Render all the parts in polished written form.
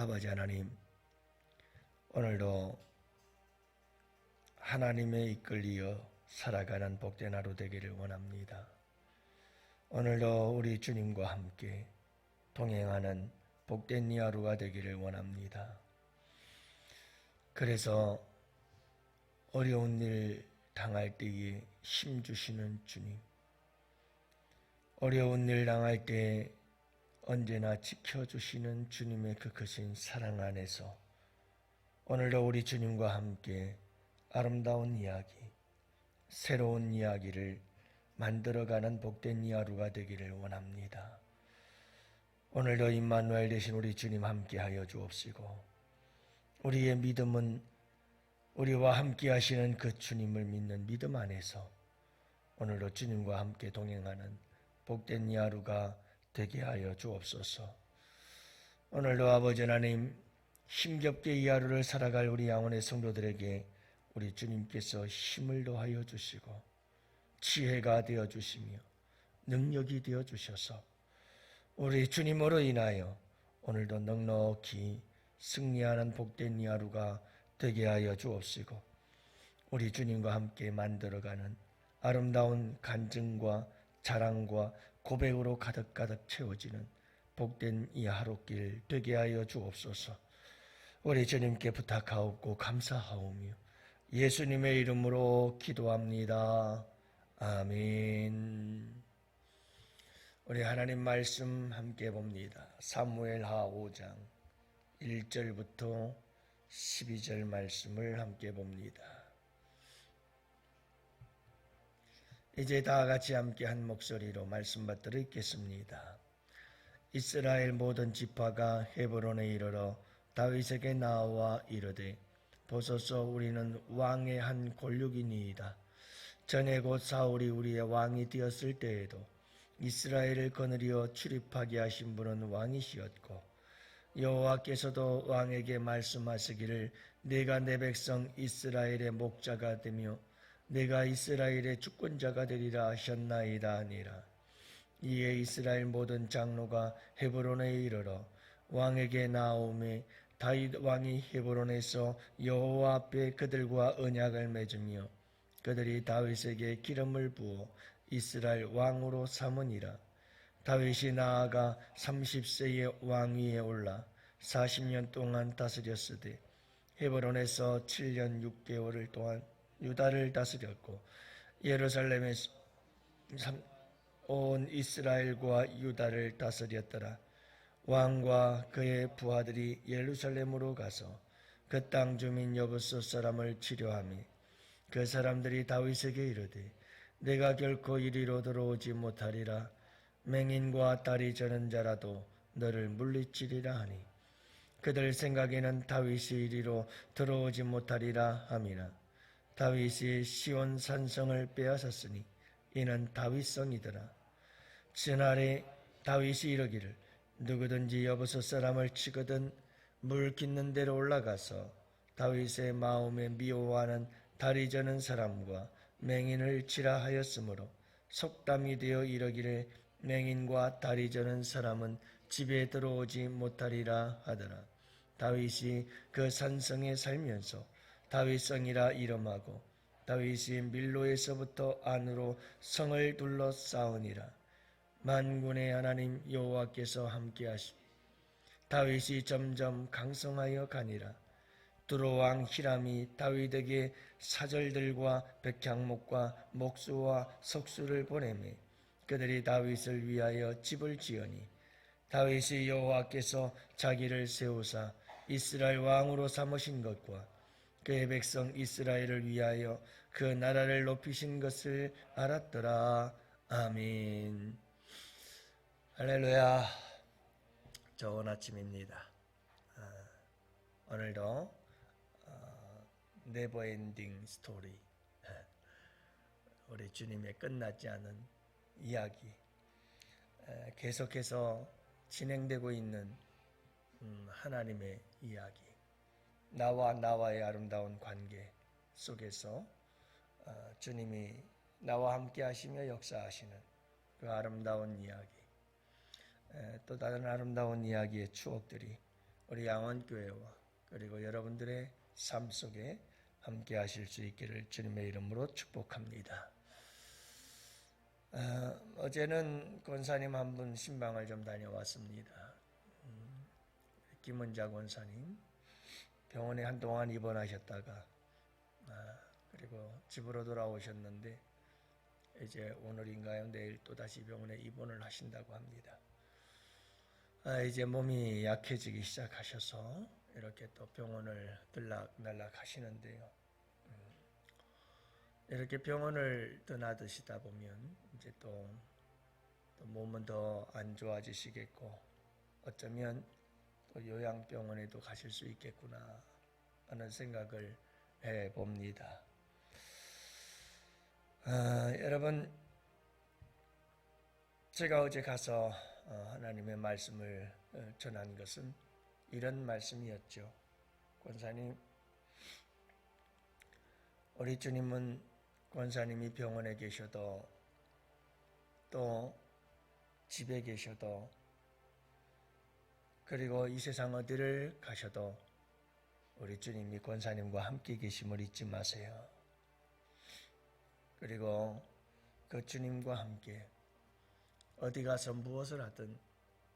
아버지 하나님, 오늘도 하나님의 이끌리어 살아가는 복된 하루 되기를 원합니다. 오늘도 우리 주님과 함께 동행하는 복된 이 하루가 되기를 원합니다. 그래서 어려운 일 당할 때에 힘주시는 주님, 어려운 일 당할 때 언제나 지켜주시는 주님의 그 크신 사랑 안에서 오늘도 우리 주님과 함께 아름다운 이야기, 새로운 이야기를 만들어가는 복된 이 하루가 되기를 원합니다. 오늘도 임마누엘 되신 우리 주님 함께하여 주옵시고, 우리의 믿음은 우리와 함께 하시는 그 주님을 믿는 믿음 안에서 오늘도 주님과 함께 동행하는 복된 이 하루가 되게 하여 주옵소서. 오늘도 아버지 하나님, 힘겹게 이 하루를 살아갈 우리 영혼의 성도들에게 우리 주님께서 힘을 더하여 주시고 지혜가 되어 주시며 능력이 되어 주셔서 우리 주님으로 인하여 오늘도 넉넉히 승리하는 복된 이 하루가 되게 하여 주옵시고, 우리 주님과 함께 만들어가는 아름다운 간증과 자랑과 고백으로 가득가득 채워지는 복된 이 하루길 되게 하여 주옵소서. 우리 주님께 부탁하옵고 감사하오며 예수님의 이름으로 기도합니다. 아멘. 우리 하나님 말씀 함께 봅니다. 사무엘하 5장 1절부터 12절 말씀을 함께 봅니다. 이제 다 같이 함께 한 목소리로 말씀 받들어 읽겠습니다. 이스라엘 모든 지파가 헤브론에 이르러 다윗에게 나와 이르되, 보소서, 우리는 왕의 한 골육이니이다. 전에 곧 사울이 우리의 왕이 되었을 때에도 이스라엘을 거느리어 출입하게 하신 분은 왕이시었고, 여호와께서도 왕에게 말씀하시기를 내가 내 백성 이스라엘의 목자가 되며 내가 이스라엘의 주권자가 되리라 하셨나이다 하니라. 이에 이스라엘 모든 장로가 헤브론에 이르러 왕에게 나오매 다윗 왕이 헤브론에서 여호와 앞에 그들과 언약을 맺으며 그들이 다윗에게 기름을 부어 이스라엘 왕으로 삼으니라. 다윗이 나아가 30세의 왕위에 올라 40년 동안 다스렸으되 헤브론에서 7년 6개월을 동안 유다를 다스렸고, 예루살렘에서 온 이스라엘과 유다를 다스렸더라. 왕과 그의 부하들이 예루살렘으로 가서 그 땅 주민 여부스 사람을 치료하며 그 사람들이 다윗에게 이르되, 내가 결코 이리로 들어오지 못하리라. 맹인과 다리 저는 자라도 너를 물리치리라 하니, 그들 생각에는 다윗이 이리로 들어오지 못하리라 함이나 다윗이 시온 산성을 빼앗았으니 이는 다윗성이더라. 그날에 다윗이 이르기를, 누구든지 여부스 사람을 치거든 물 깃는 데로 올라가서 다윗의 마음에 미워하는 다리 저는 사람과 맹인을 치라 하였으므로 속담이 되어 이르기를, 맹인과 다리 저는 사람은 집에 들어오지 못하리라 하더라. 다윗이 그 산성에 살면서 다윗성이라 이름하고 다윗이 밀로에서부터 안으로 성을 둘러싸우니라. 만군의 하나님 여호와께서 함께하시고 다윗이 점점 강성하여 가니라. 두로왕 히람이 다윗에게 사절들과 백향목과 목수와 석수를 보내매 그들이 다윗을 위하여 집을 지으니, 다윗이 여호와께서 자기를 세우사 이스라엘 왕으로 삼으신 것과 그의 백성 이스라엘을 위하여 그 나라를 높이신 것을 알았더라. 아멘. 할렐루야. 좋은 아침입니다. 오늘도 네버엔딩 스토리, 우리 주님의 끝나지 않은 이야기, 계속해서 진행되고 있는 하나님의 이야기, 나와의 아름다운 관계 속에서 주님이 나와 함께 하시며 역사하시는 그 아름다운 이야기, 또 다른 아름다운 이야기의 추억들이 우리 양원교회와 그리고 여러분들의 삶 속에 함께 하실 수 있기를 주님의 이름으로 축복합니다. 어제는 권사님 한 분 신방을 좀 다녀왔습니다. 김은자 권사님 병원에 한동안 입원하셨다가 그리고 집으로 돌아오셨는데 이제 오늘인가요? 내일 또다시 병원에 입원을 하신다고 합니다. 이제 몸이 약해지기 시작하셔서 이렇게 또 병원을 들락날락 하시는데요. 이렇게 병원을 떠나드시다 보면 이제 또 몸은 더 안 좋아지시겠고 어쩌면 또 요양병원에도 가실 수 있겠구나 하는 생각을 해봅니다. 여러분, 제가 어제 가서 하나님의 말씀을 전한 것은 이런 말씀이었죠. 권사님, 우리 주님은 권사님이 병원에 계셔도 또 집에 계셔도 그리고 이 세상 어디를 가셔도 우리 주님이 권사님과 함께 계심을 잊지 마세요. 그리고 그 주님과 함께 어디 가서 무엇을 하든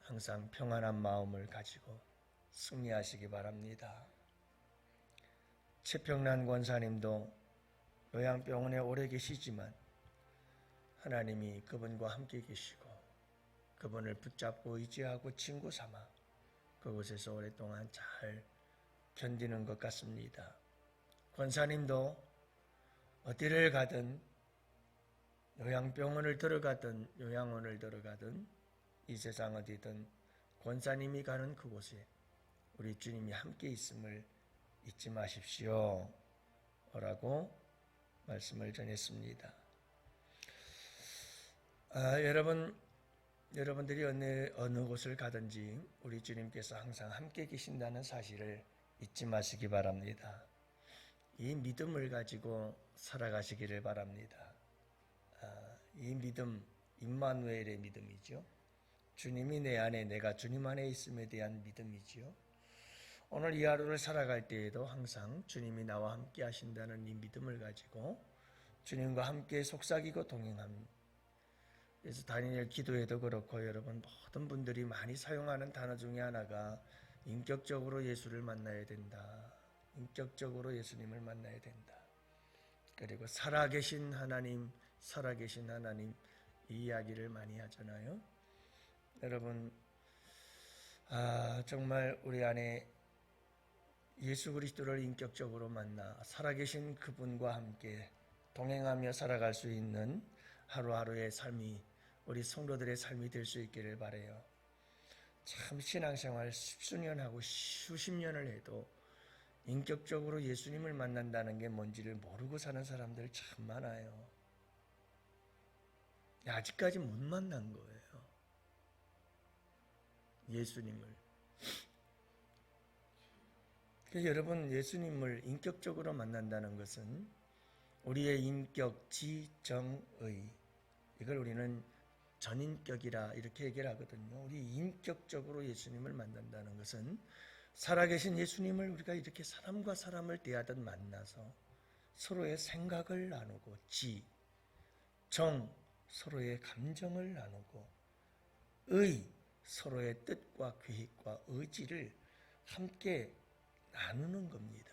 항상 평안한 마음을 가지고 승리하시기 바랍니다. 최평란 권사님도 요양병원에 오래 계시지만 하나님이 그분과 함께 계시고 그분을 붙잡고 의지하고 친구 삼아 그곳에서 오랫동안 잘 견디는 것 같습니다. 권사님도 어디를 가든 요양병원을 들어가든 요양원을 들어가든 이 세상 어디든 권사님이 가는 그곳에 우리 주님이 함께 있음을 잊지 마십시오 라고 말씀을 전했습니다. 여러분들이 어느 곳을 가든지 우리 주님께서 항상 함께 계신다는 사실을 잊지 마시기 바랍니다. 이 믿음을 가지고 살아가시기를 바랍니다. 이 믿음, 임마누엘의 믿음이죠. 주님이 내 안에, 내가 주님 안에 있음에 대한 믿음이지요. 오늘 이 하루를 살아갈 때에도 항상 주님이 나와 함께 하신다는 이 믿음을 가지고 주님과 함께 속삭이고 동행합니다. 그래서 다니엘 기도에도 그렇고 여러분 모든 분들이 많이 사용하는 단어 중에 하나가 인격적으로 예수를 만나야 된다. 인격적으로 예수님을 만나야 된다. 그리고 살아계신 하나님 이 이야기를 많이 하잖아요. 여러분 정말 우리 안에 예수 그리스도를 인격적으로 만나 살아계신 그분과 함께 동행하며 살아갈 수 있는 하루하루의 삶이 우리 성도들의 삶이 될 수 있기를 바라요. 참 신앙생활 십수년 하고 수십 년을 해도 인격적으로 예수님을 만난다는 게 뭔지를 모르고 사는 사람들 참 많아요. 아직까지 못 만난 거예요. 예수님을. 그래서 여러분 예수님을 인격적으로 만난다는 것은 우리의 인격, 지정의 이걸 우리는 전인격이라 이렇게 얘기를 하거든요. 우리 인격적으로 예수님을 만난다는 것은 살아계신 예수님을 우리가 이렇게 사람과 사람을 대하듯 만나서 서로의 생각을 나누고 서로의 감정을 나누고 서로의 뜻과 계획과 의지를 함께 나누는 겁니다.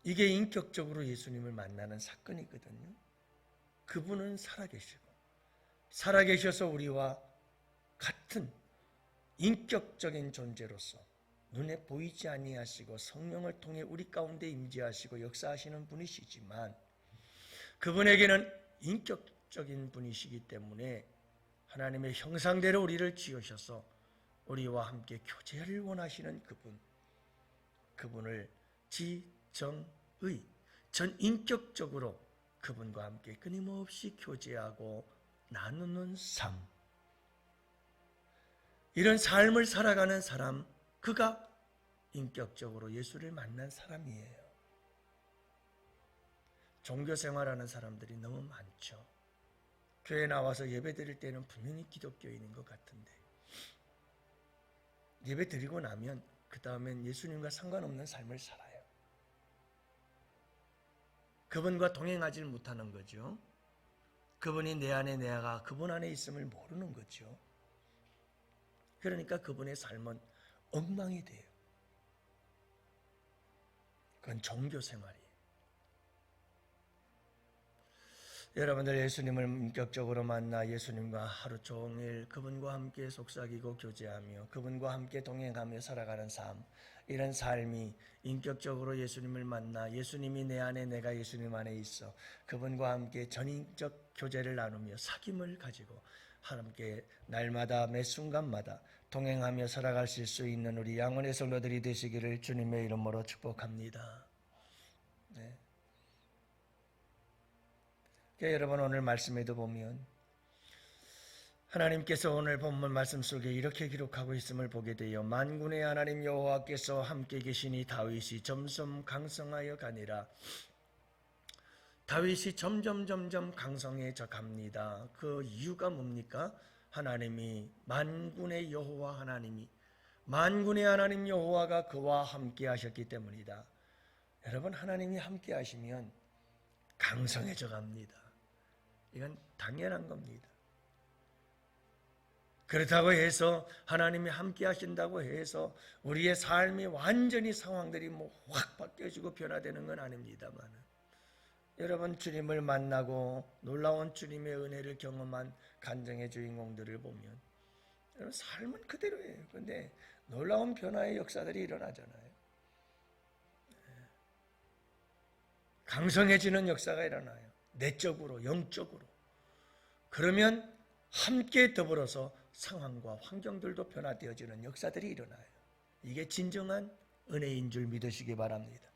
이게 인격적으로 예수님을 만나는 사건이거든요. 그분은 살아계셔서 우리와 같은 인격적인 존재로서 눈에 보이지 아니하시고 성령을 통해 우리 가운데 임재하시고 역사하시는 분이시지만 그분에게는 인격적인 분이시기 때문에 하나님의 형상대로 우리를 지으셔서 우리와 함께 교제를 원하시는 그분을 전인격적으로 그분과 함께 끊임없이 교제하고 나누는 삶. 이런 삶을 살아가는 사람, 그가 인격적으로 예수를 만난 사람이에요. 종교생활하는 사람들이 너무 많죠. 교회 나와서 예배 드릴 때는 분명히 기독교인인 것 같은데 예배 드리고 나면 그 다음엔 예수님과 상관없는 삶을 살아요. 그분과 동행하지 못하는 거죠. 그분이 내 안에 내가 그분 안에 있음을 모르는 거죠. 그러니까 그분의 삶은 엉망이 돼요. 그건 종교 생활이에요. 여러분들 예수님을 인격적으로 만나 예수님과 하루 종일 그분과 함께 속삭이고 교제하며 그분과 함께 동행하며 살아가는 삶, 이런 삶이 인격적으로 예수님을 만나 예수님이 내 안에 내가 예수님 안에 있어 그분과 함께 전인적 교제를 나누며 사귐을 가지고 함께 날마다 매 순간마다 동행하며 살아가실 수 있는 우리 양원의 성도들이 되시기를 주님의 이름으로 축복합니다. 네. 여러분 오늘 말씀에도 보면 하나님께서 오늘 본문 말씀 속에 이렇게 기록하고 있음을 보게 되어 만군의 하나님 여호와께서 함께 계시니 다윗이 점점 강성하여 가니라. 다윗이 점점 강성해져 갑니다. 그 이유가 뭡니까? 하나님이 만군의 여호와 하나님이 만군의 하나님 여호와가 그와 함께 하셨기 때문이다. 여러분 하나님이 함께 하시면 강성해져 갑니다. 이건 당연한 겁니다. 그렇다고 해서 하나님이 함께 하신다고 해서 우리의 삶이 완전히 상황들이 확 바뀌어지고 변화되는 건 아닙니다만 여러분 주님을 만나고 놀라운 주님의 은혜를 경험한 간증의 주인공들을 보면 여러분 삶은 그대로예요. 그런데 놀라운 변화의 역사들이 일어나잖아요. 강성해지는 역사가 일어나요. 내적으로 영적으로. 그러면 함께 더불어서 상황과 환경들도 변화되어지는 역사들이 일어나요. 이게 진정한 은혜인 줄 믿으시기 바랍니다.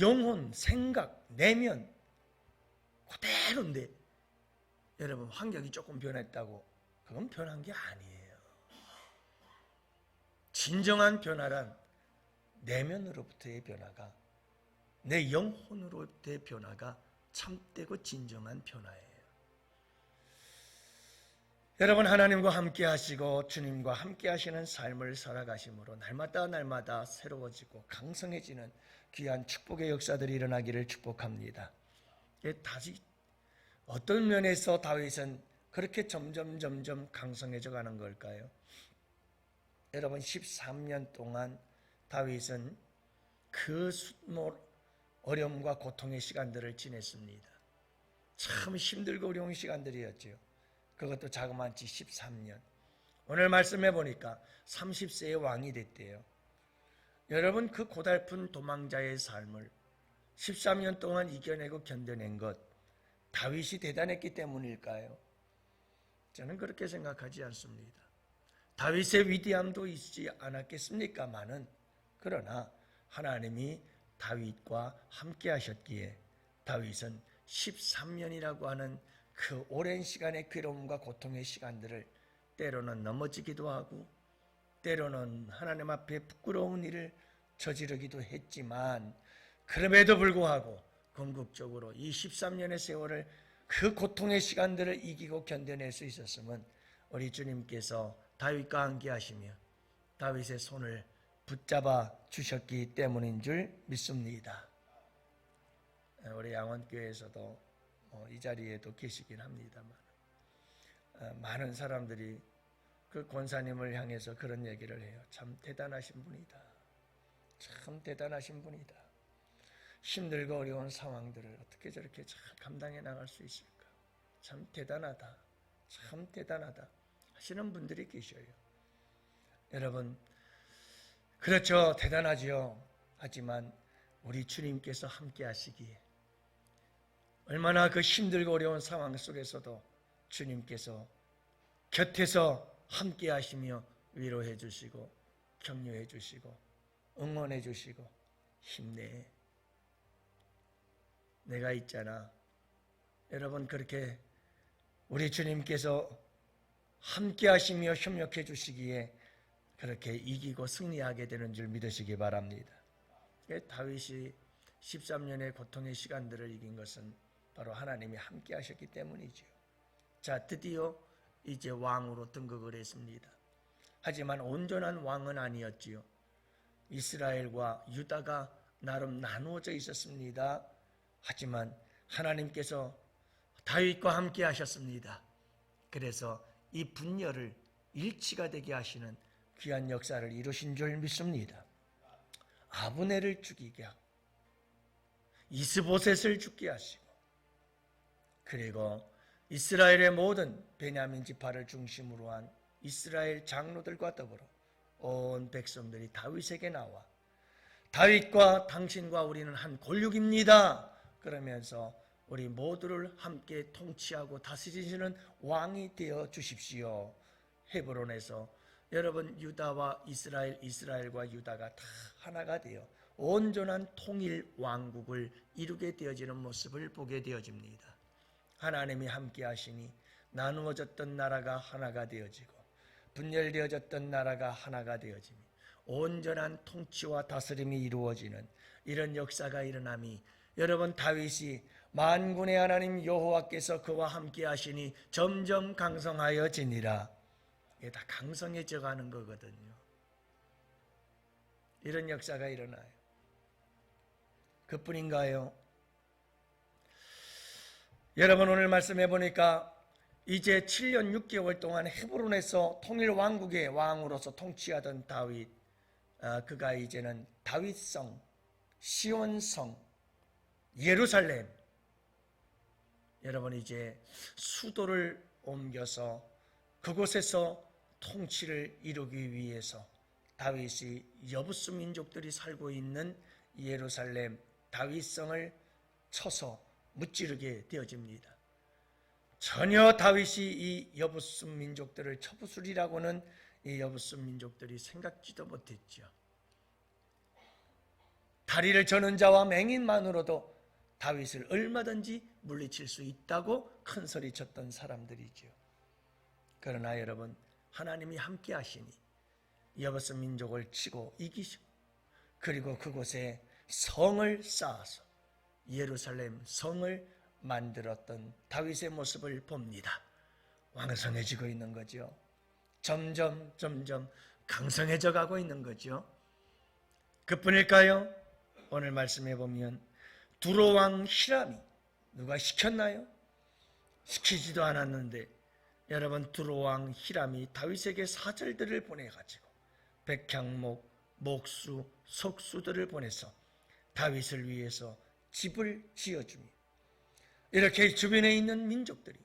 영혼, 생각, 내면 그대로인데 여러분 환경이 조금 변했다고 그건 변한 게 아니에요. 진정한 변화란 내면으로부터의 변화가 내 영혼으로부터의 변화가 참되고 진정한 변화예요. 여러분 하나님과 함께 하시고 주님과 함께 하시는 삶을 살아가심으로 날마다 새로워지고 강성해지는 귀한 축복의 역사들이 일어나기를 축복합니다. 다시 어떤 면에서 다윗은 그렇게 점점 강성해져 가는 걸까요? 여러분 13년 동안 다윗은 그 어려움과 고통의 시간들을 지냈습니다. 참 힘들고 어려운 시간들이었죠. 그것도 자그마치 13년. 오늘 말씀해 보니까 30세의 왕이 됐대요. 여러분 그 고달픈 도망자의 삶을 13년 동안 이겨내고 견뎌낸 것 다윗이 대단했기 때문일까요? 저는 그렇게 생각하지 않습니다. 다윗의 위대함도 있지 않았겠습니까마는 그러나 하나님이 다윗과 함께 하셨기에 다윗은 13년이라고 하는 그 오랜 시간의 괴로움과 고통의 시간들을 때로는 넘어지기도 하고 때로는 하나님 앞에 부끄러운 일을 저지르기도 했지만 그럼에도 불구하고 궁극적으로 이 13년의 세월을 그 고통의 시간들을 이기고 견뎌낼 수 있었음은 우리 주님께서 다윗과 함께 하시며 다윗의 손을 붙잡아 주셨기 때문인 줄 믿습니다. 우리 양원교회에서도 이 자리에도 계시긴 합니다만 많은 사람들이 그 권사님을 향해서 그런 얘기를 해요. 참 대단하신 분이다. 참 대단하신 분이다. 힘들고 어려운 상황들을 어떻게 저렇게 잘 감당해 나갈 수 있을까? 참 대단하다. 참 대단하다 하시는 분들이 계셔요. 여러분 그렇죠. 대단하지요. 하지만 우리 주님께서 함께 하시기에 얼마나 그 힘들고 어려운 상황 속에서도 주님께서 곁에서 함께 하시며 위로해 주시고 격려해 주시고 응원해 주시고 힘내. 내가 있잖아. 여러분 그렇게 우리 주님께서 함께 하시며 협력해 주시기에 그렇게 이기고 승리하게 되는 줄 믿으시기 바랍니다. 다윗이 13년의 고통의 시간들을 이긴 것은 바로 하나님이 함께 하셨기 때문이죠. 자, 드디어 이제 왕으로 등극을 했습니다. 하지만 온전한 왕은 아니었지요. 이스라엘과 유다가 나름 나누어져 있었습니다. 하지만 하나님께서 다윗과 함께 하셨습니다. 그래서 이 분열을 일치가 되게 하시는 귀한 역사를 이루신 줄 믿습니다. 아브넬을 죽이게 하고 이스보셋을 죽게 하시고, 그리고 이스라엘의 모든 베냐민 지파를 중심으로 한 이스라엘 장로들과 더불어 온 백성들이 다윗에게 나와 다윗과 당신과 우리는 한 골육입니다 그러면서 우리 모두를 함께 통치하고 다스리시는 왕이 되어 주십시오. 헤브론에서 여러분 유다와 이스라엘과 유다가 다 하나가 되어 온전한 통일 왕국을 이루게 되어지는 모습을 보게 되어집니다. 하나님이 함께 하시니 나누어졌던 나라가 하나가 되어지고 분열되어졌던 나라가 하나가 되어지며 온전한 통치와 다스림이 이루어지는 이런 역사가 일어남이, 여러분 다윗이 만군의 하나님 여호와께서 그와 함께 하시니 점점 강성하여지니라. 이게 다 강성해져 가는 거거든요. 이런 역사가 일어나요. 그뿐인가요? 여러분 오늘 말씀해 보니까 이제 7년 6개월 동안 헤브론에서 통일 왕국의 왕으로서 통치하던 다윗, 그가 이제는 다윗성, 시온성, 예루살렘, 여러분 이제 수도를 옮겨서 그곳에서 통치를 이루기 위해서 다윗이 여부수 민족들이 살고 있는 예루살렘 다윗성을 쳐서 무찌르게 되어집니다. 전혀 다윗이 이 여부수 민족들을 쳐부수리라고는 이 여부수 민족들이 생각지도 못했죠. 다리를 저는 자와 맹인만으로도 다윗을 얼마든지 물리칠 수 있다고 큰 소리 쳤던 사람들이죠. 그러나 여러분 하나님이 함께 하시니 여부수 민족을 치고 이기시고, 그리고 그곳에 성을 쌓아서 예루살렘 성을 만들었던 다윗의 모습을 봅니다. 왕성해지고 있는 거죠. 점점 강성해져 가고 있는 거죠. 그뿐일까요? 오늘 말씀해 보면 두로왕 히람이, 누가 시켰나요? 시키지도 않았는데 여러분 두로왕 히람이 다윗에게 사절들을 보내가지고 백향목, 목수, 석수들을 보내서 다윗을 위해서 집을 지어주며, 이렇게 주변에 있는 민족들이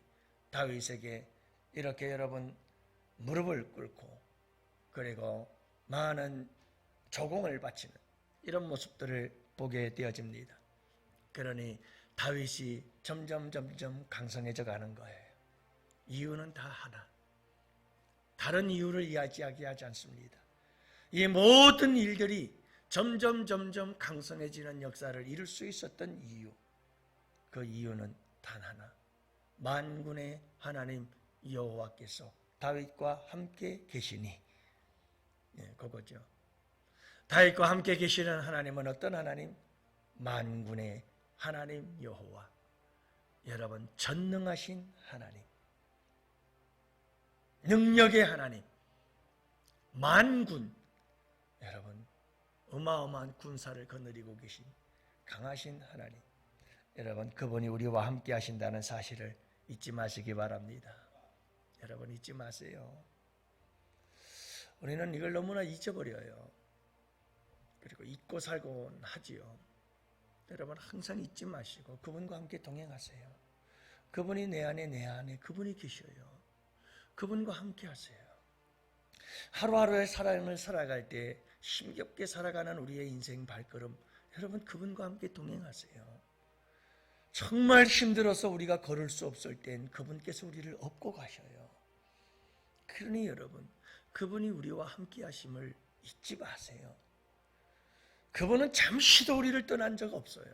다윗에게 이렇게 여러분 무릎을 꿇고 그리고 많은 조공을 바치는 이런 모습들을 보게 되어집니다. 그러니 다윗이 점점 강성해져 가는 거예요. 이유는 다 하나, 다른 이유를 이야기하지 않습니다. 이 모든 일들이 점점 강성해지는 역사를 이룰 수 있었던 이유, 그 이유는 단 하나, 만군의 하나님 여호와께서 다윗과 함께 계시니, 그거죠. 다윗과 함께 계시는 하나님은 어떤 하나님? 만군의 하나님 여호와, 여러분 전능하신 하나님, 능력의 하나님, 만군, 여러분 어마어마한 군사를 거느리고 계신 강하신 하나님, 여러분 그분이 우리와 함께 하신다는 사실을 잊지 마시기 바랍니다. 여러분 잊지 마세요. 우리는 이걸 너무나 잊어버려요. 그리고 잊고 살곤 하지요. 여러분 항상 잊지 마시고 그분과 함께 동행하세요. 그분이 내 안에 그분이 계셔요. 그분과 함께 하세요. 하루하루의 삶을 살아갈 때 힘겹게 살아가는 우리의 인생 발걸음, 여러분 그분과 함께 동행하세요. 정말 힘들어서 우리가 걸을 수 없을 땐 그분께서 우리를 업고 가셔요. 그러니 여러분 그분이 우리와 함께 하심을 잊지 마세요. 그분은 잠시도 우리를 떠난 적 없어요.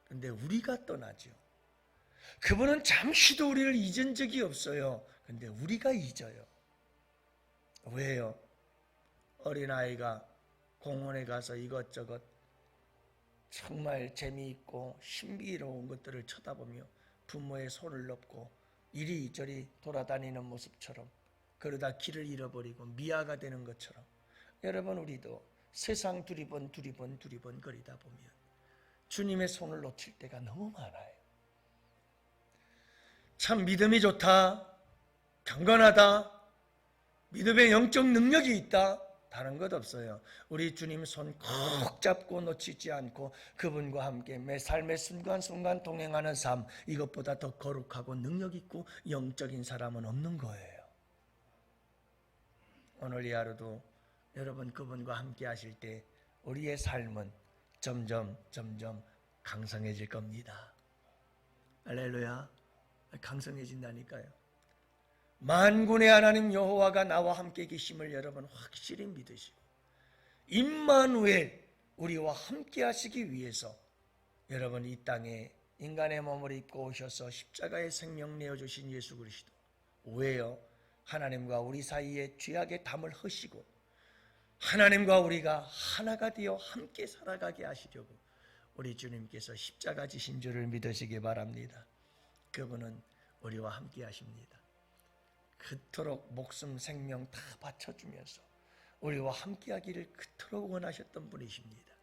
그런데 우리가 떠나죠. 그분은 잠시도 우리를 잊은 적이 없어요. 그런데 우리가 잊어요. 왜요? 어린아이가 공원에 가서 이것저것 정말 재미있고 신비로운 것들을 쳐다보며 부모의 손을 넣고 이리저리 돌아다니는 모습처럼 그러다 길을 잃어버리고 미아가 되는 것처럼 여러분 우리도 세상 두리번 거리다 보면 주님의 손을 놓칠 때가 너무 많아요. 참 믿음이 좋다, 경건하다, 믿음의 영적 능력이 있다, 다른 것 없어요. 우리 주님 손 꼭 잡고 놓치지 않고 그분과 함께 매 삶의 순간순간 동행하는 삶, 이것보다 더 거룩하고 능력 있고 영적인 사람은 없는 거예요. 오늘 이 하루도 여러분 그분과 함께 하실 때 우리의 삶은 점점 강성해질 겁니다. 할렐루야. 강성해진다니까요. 만군의 하나님 여호와가 나와 함께 계심을 여러분 확실히 믿으시고 임마누엘 우리와 함께 하시기 위해서 여러분 이 땅에 인간의 몸을 입고 오셔서 십자가의 생명 내어주신 예수 그리스도, 왜요? 하나님과 우리 사이에 죄악의 담을 허시고 하나님과 우리가 하나가 되어 함께 살아가게 하시려고 우리 주님께서 십자가 지신 줄을 믿으시기 바랍니다. 그분은 우리와 함께 하십니다. 그토록 목숨 생명 다 바쳐주면서 우리와 함께 하기를 그토록 원하셨던 분이십니다.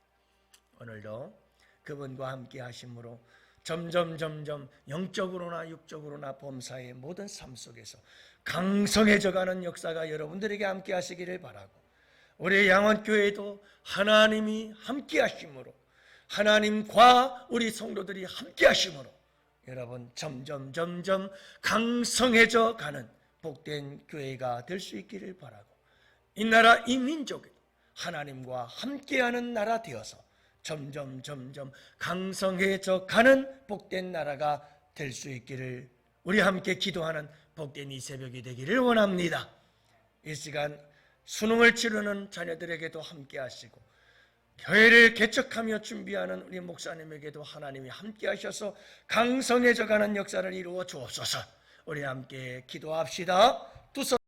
오늘도 그분과 함께 하심으로 점점 영적으로나 육적으로나 범사의 모든 삶 속에서 강성해져가는 역사가 여러분들에게 함께 하시기를 바라고, 우리 양원교회도 하나님이 함께 하심으로, 하나님과 우리 성도들이 함께 하심으로 여러분 점점 강성해져 가는 복된 교회가 될 수 있기를 바라고, 이 나라 이 민족에도 하나님과 함께하는 나라 되어서 점점 강성해져 가는 복된 나라가 될 수 있기를 우리 함께 기도하는 복된 이 새벽이 되기를 원합니다. 이 시간 수능을 치르는 자녀들에게도 함께 하시고 교회를 개척하며 준비하는 우리 목사님에게도 하나님이 함께 하셔서 강성해져 가는 역사를 이루어 주옵소서. 우리 함께 기도합시다. 두 손